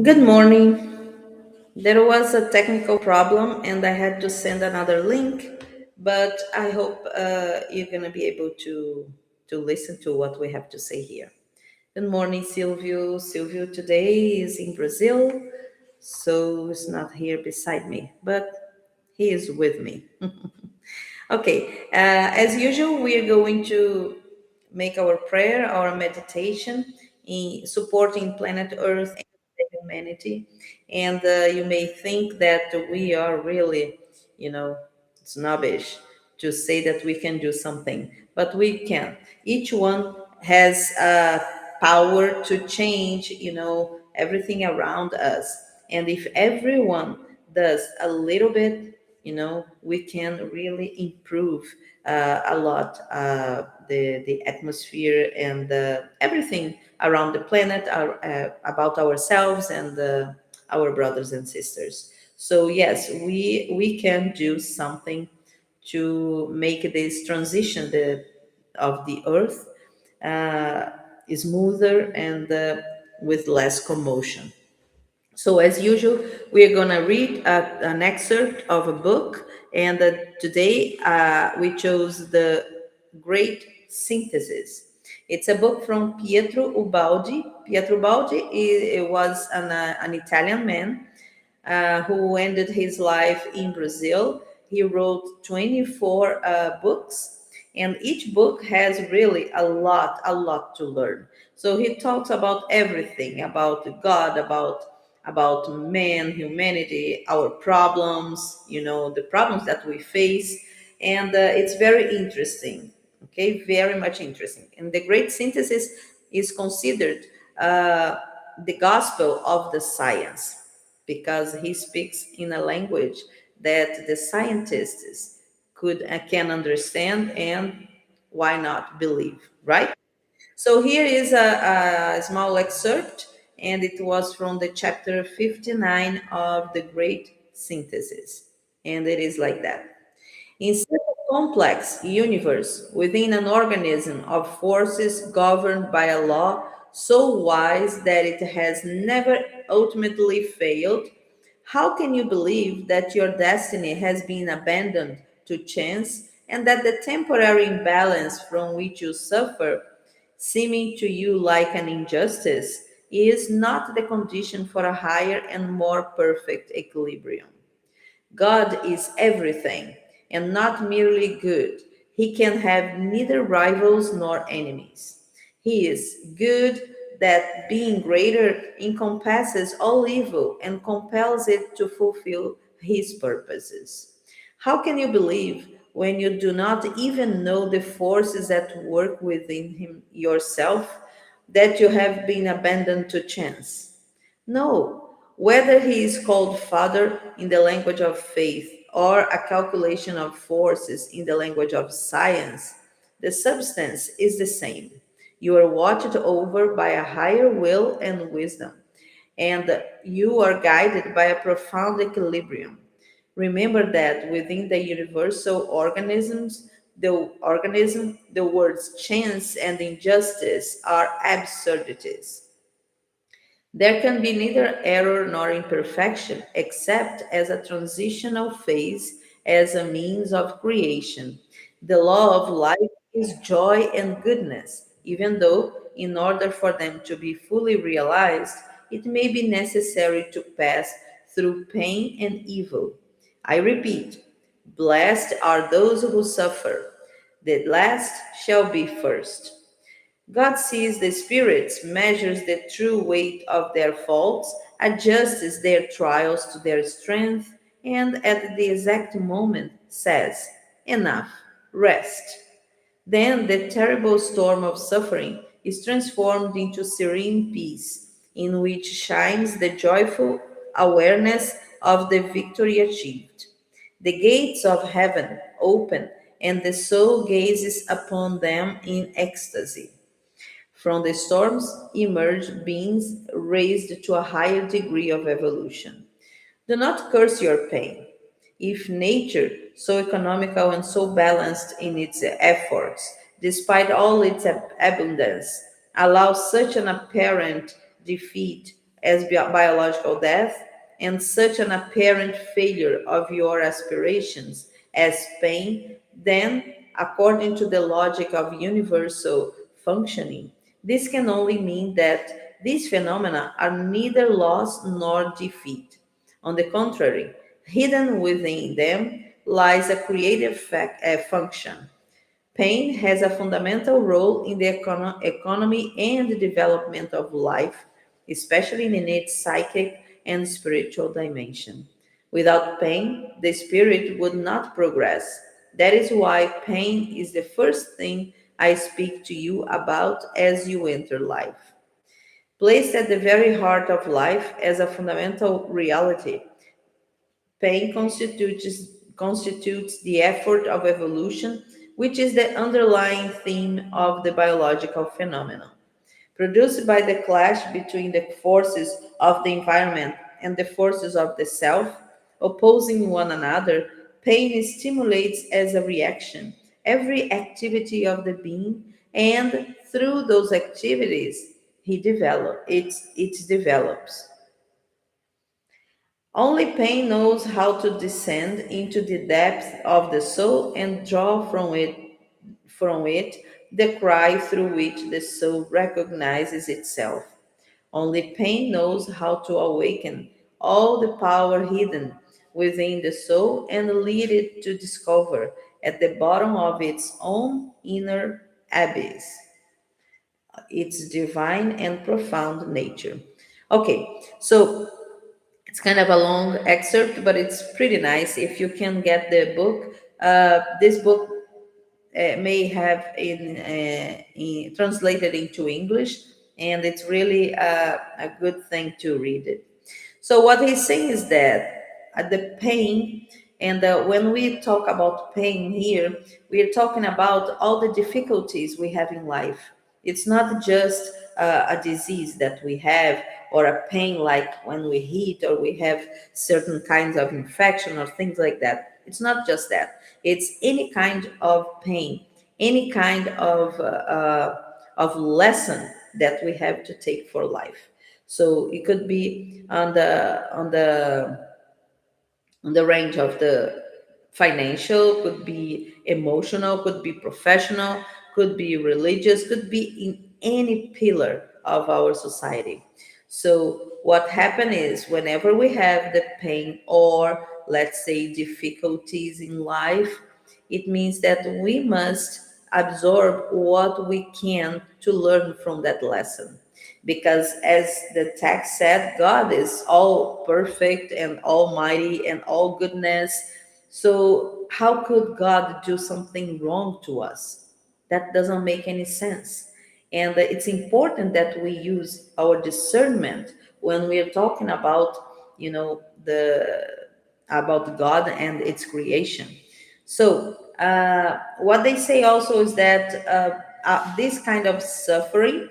Good morning. There was a technical problem and I had to send another link, but I hope you're going to be able to listen to what we have to say here. Good morning, Silvio. Silvio today is in Brazil, so he's not here beside me, but he is with me. Okay, as usual, we are going to make our prayer, our meditation in supporting planet Earth and humanity. And you may think that we are really, you know, snobbish to say that we can do something, but we can. Each one has power to change, everything around us. And if everyone does a little bit, we can really improve a lot the atmosphere and everything around the planet, about ourselves and our brothers and sisters. So yes, we can do something to make this transition of the earth uh, smoother and with less commotion. So, as usual, we are going to read an excerpt of a book, and today we chose The Great Synthesis. It's a book from Pietro Ubaldi. Pietro Ubaldi was an Italian man who ended his life in Brazil. He wrote 24 books, and each book has really a lot to learn. So he talks about everything, about God, about man, humanity, our problems, the problems that we face, and it's very interesting. Okay, very much interesting. And the Great Synthesis is considered uh, the gospel of the science because he speaks in a language that the scientists could can understand and why not believe, right? So here is a small excerpt, and it was from the chapter 59 of the Great Synthesis, and it is like that. In such a complex universe, within an organism of forces governed by a law so wise that it has never ultimately failed, how can you believe that your destiny has been abandoned to chance and that the temporary imbalance from which you suffer, seeming to you like an injustice, is not the condition for a higher and more perfect equilibrium? God is everything and not merely good. He can have neither rivals nor enemies. He is good, that being greater encompasses all evil and compels it to fulfill his purposes. How can you believe when you do not even know the forces at work within him yourself that you have been abandoned to chance? No, whether he is called Father in the language of faith or a calculation of forces in the language of science, the substance is the same. You are watched over by a higher will and wisdom, and you are guided by a profound equilibrium. Remember that within the universal the words chance and injustice are absurdities. There can be neither error nor imperfection except as a transitional phase, as a means of creation. The law of life is joy and goodness, even though, in order for them to be fully realized, it may be necessary to pass through pain and evil. I repeat, blessed are those who suffer. The last shall be first. God sees the spirits, measures the true weight of their faults, adjusts their trials to their strength, and at the exact moment says, enough, rest. Then the terrible storm of suffering is transformed into serene peace, in which shines the joyful awareness of the victory achieved. The gates of heaven open, and the soul gazes upon them in ecstasy. From the storms emerge beings raised to a higher degree of evolution. Do not curse your pain. If nature, so economical and so balanced in its efforts, despite all its abundance, allows such an apparent defeat as biological death and such an apparent failure of your aspirations as pain, then, according to the logic of universal functioning, this can only mean that these phenomena are neither loss nor defeat. On the contrary, hidden within them lies a creative function. Pain has a fundamental role in the economy and development of life, especially in its psychic and spiritual dimension. Without pain, the spirit would not progress. That is why pain is the first thing I speak to you about as you enter life. Placed at the very heart of life as a fundamental reality, pain constitutes the effort of evolution, which is the underlying theme of the biological phenomenon. Produced by the clash between the forces of the environment and the forces of the self, opposing one another, pain stimulates as a reaction every activity of the being, and through those activities, it develops. Only pain knows how to descend into the depth of the soul and draw from it the cry through which the soul recognizes itself. Only pain knows how to awaken all the power hidden within the soul and lead it to discover at the bottom of its own inner abyss its divine and profound nature. Okay, so it's kind of a long excerpt, but it's pretty nice. If you can get the book, this book may have translated into English, and it's really a good thing to read it. So what he's saying is that the pain, and when we talk about pain here, we are talking about all the difficulties we have in life. It's not just a disease that we have or a pain like when we heat or we have certain kinds of infection or things like that. It's not just that. It's any kind of pain, any kind of lesson that we have to take for life. So it could be on the range of the financial, could be emotional, could be professional, could be religious, could be in any pillar of our society. So what happens is whenever we have the pain or let's say difficulties in life, it means that we must absorb what we can to learn from that lesson. Because as the text said, God is all perfect and almighty and all goodness. So, how could God do something wrong to us? That doesn't make any sense. And it's important that we use our discernment when we are talking about, the about God and its creation. So, what they say also is that this kind of suffering,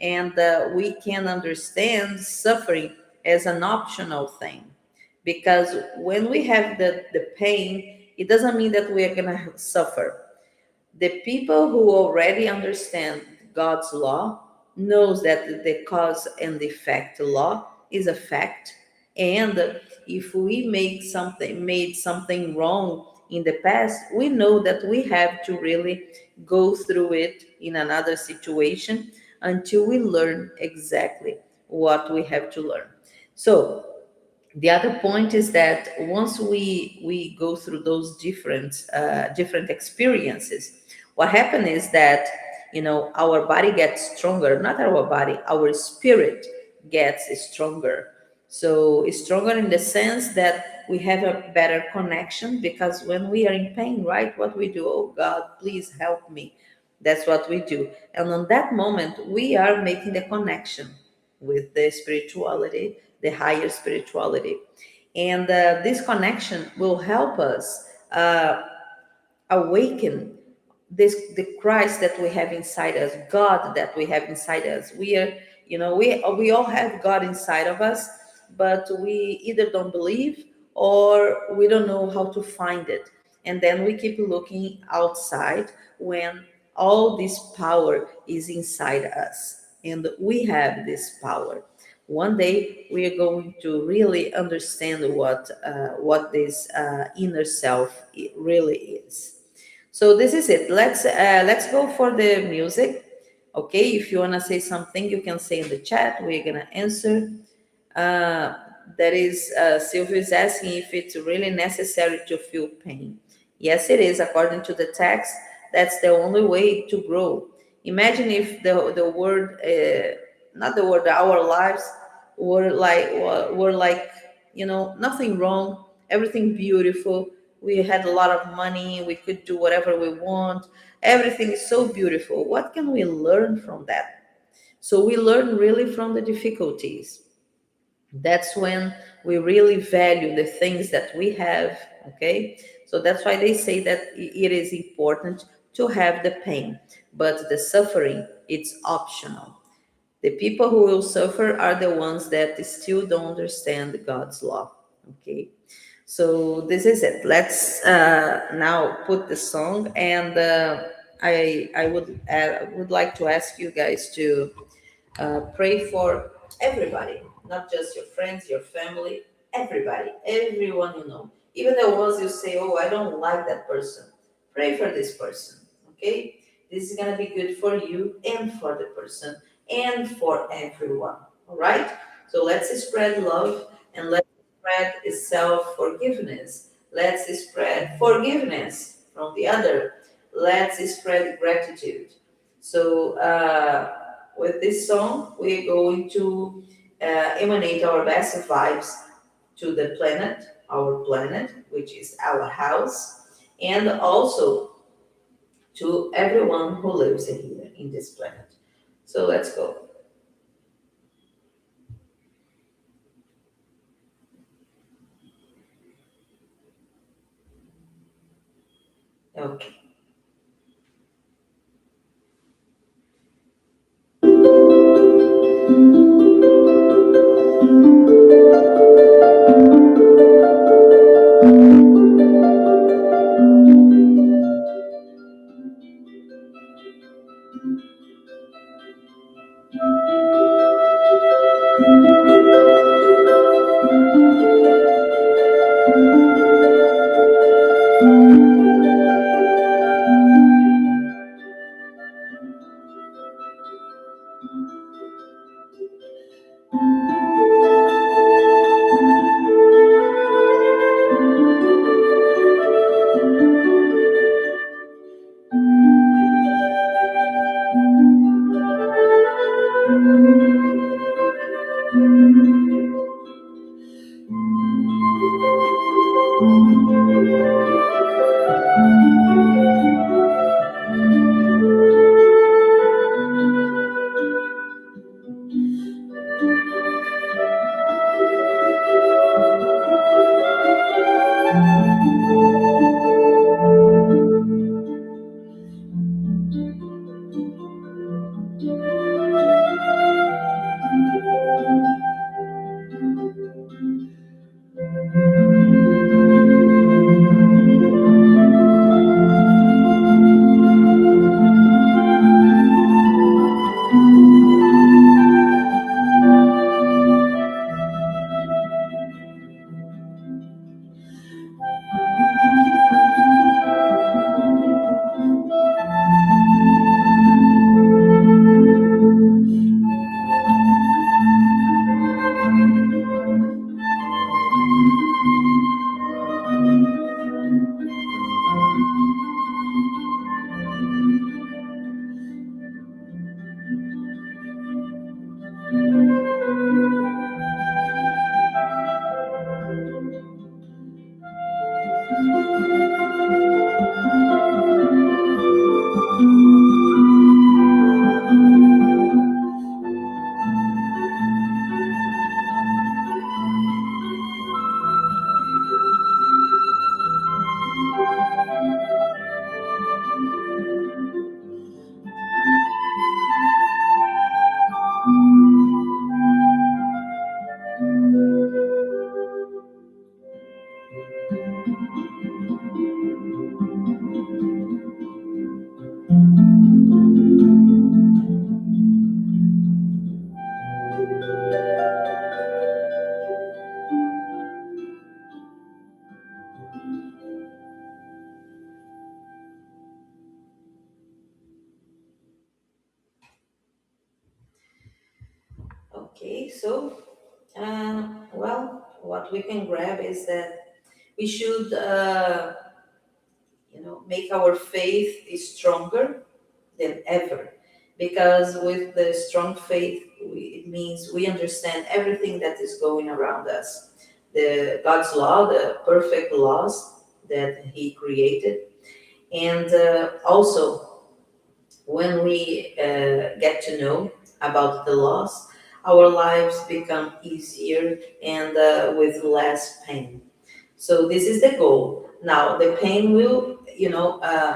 and we can understand suffering as an optional thing. Because when we have the pain, it doesn't mean that we are going to suffer. The people who already understand God's law knows that the cause and effect law is a fact, and if we made something wrong in the past, we know that we have to really go through it in another situation until we learn exactly what we have to learn. So the other point is that once we go through those different experiences, what happens is that our body gets stronger, not our body, our spirit gets stronger. So it's stronger in the sense that we have a better connection, because when we are in pain, right, what we do, oh God, please help me. That's what we do. And on that moment, we are making the connection with the spirituality, the higher spirituality. And this connection will help us awaken the Christ that we have inside us, God that we have inside us. We are, we all have God inside of us, but we either don't believe or we don't know how to find it. And then we keep looking outside when all this power is inside us. And we have this power. One day we are going to really understand what this inner self really is. So this is it. Let's go for the music. Okay, if you wanna say something, you can say in the chat. We're gonna answer. Uh, that is, Sylvia is asking if it's really necessary to feel pain. Yes, it is. According to the text, that's the only way to grow. Imagine if the word, not the word, our lives were like, nothing wrong, everything beautiful. We had a lot of money. We could do whatever we want. Everything is so beautiful. What can we learn from that? So we learn really from the difficulties. That's when we really value the things that we have. Okay, so that's why they say that it is important to have the pain, but the suffering, it's optional. The people who will suffer are the ones that still don't understand God's law. Okay, so this is it. Let's now put the song, and I would like to ask you guys to pray for everybody, not just your friends, your family, everybody, everyone you know. Even the ones you say, oh, I don't like that person. Pray for this person, okay? This is going to be good for you and for the person and for everyone, all right? So let's spread love and let's spread self forgiveness. Let's spread forgiveness from the other. Let's spread gratitude. So, with this song, we're going to emanate our best vibes to the planet, our planet, which is our house, and also to everyone who lives in here in this planet. So let's go. Okay. Okay, so well, what we can grab is that we should, make our faith stronger than ever, because with the strong faith, it means we understand everything that is going around us. The God's law, the perfect laws that He created, and also when we get to know about the laws, our lives become easier and with less pain. So this is the goal. Now the pain will,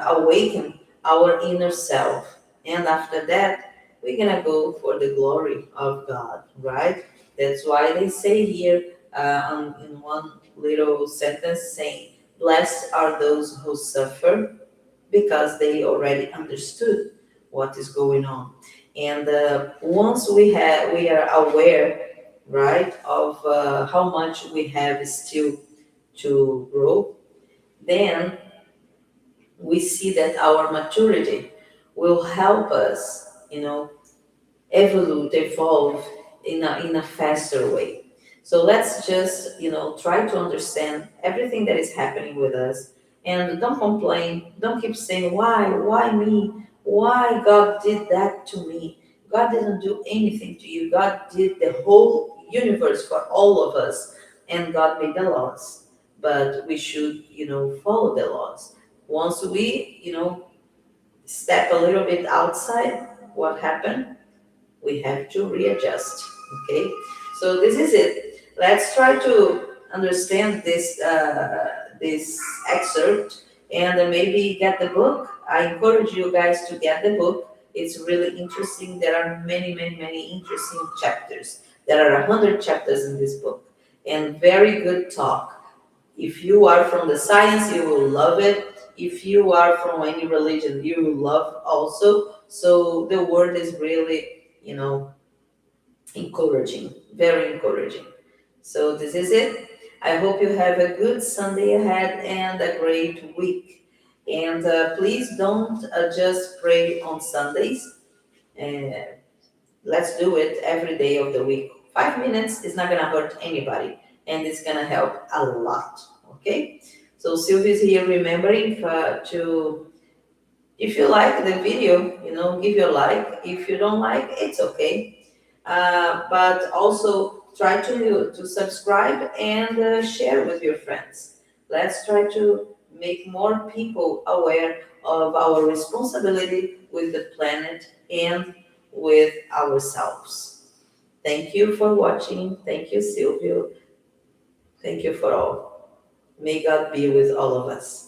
awaken our inner self, and after that, we're gonna go for the glory of God, right? That's why they say here in one little sentence saying, "Blessed are those who suffer, because they already understood what is going on." And once we are aware, right, of how much we have still to grow, then we see that our maturity will help us, evolve in a faster way. So let's just, try to understand everything that is happening with us, and don't complain. Don't keep saying, why me? Why God did that to me? God didn't do anything to you. God did the whole universe for all of us, and God made the laws. But we should, follow the laws. Once we, step a little bit outside, what happened? We have to readjust. Okay, so this is it. Let's try to understand this excerpt, and maybe get the book. I encourage you guys to get the book. It's really interesting. There are many, many, many interesting chapters. There are 100 chapters in this book, and very good talk. If you are from the science, you will love it. If you are from any religion, you will love also. So the word is really, encouraging, very encouraging. So this is it. I hope you have a good Sunday ahead and a great week. And please don't just pray on Sundays. Uh, let's do it every day of the week. 5 minutes is not going to hurt anybody, and it's going to help a lot. Okay? So Sylvie's here remembering to, if you like the video, give your like. If you don't like, it's okay. But also try to subscribe and share with your friends. Let's try to make more people aware of our responsibility with the planet and with ourselves. Thank you for watching. Thank you, Silvio. Thank you for all. May God be with all of us.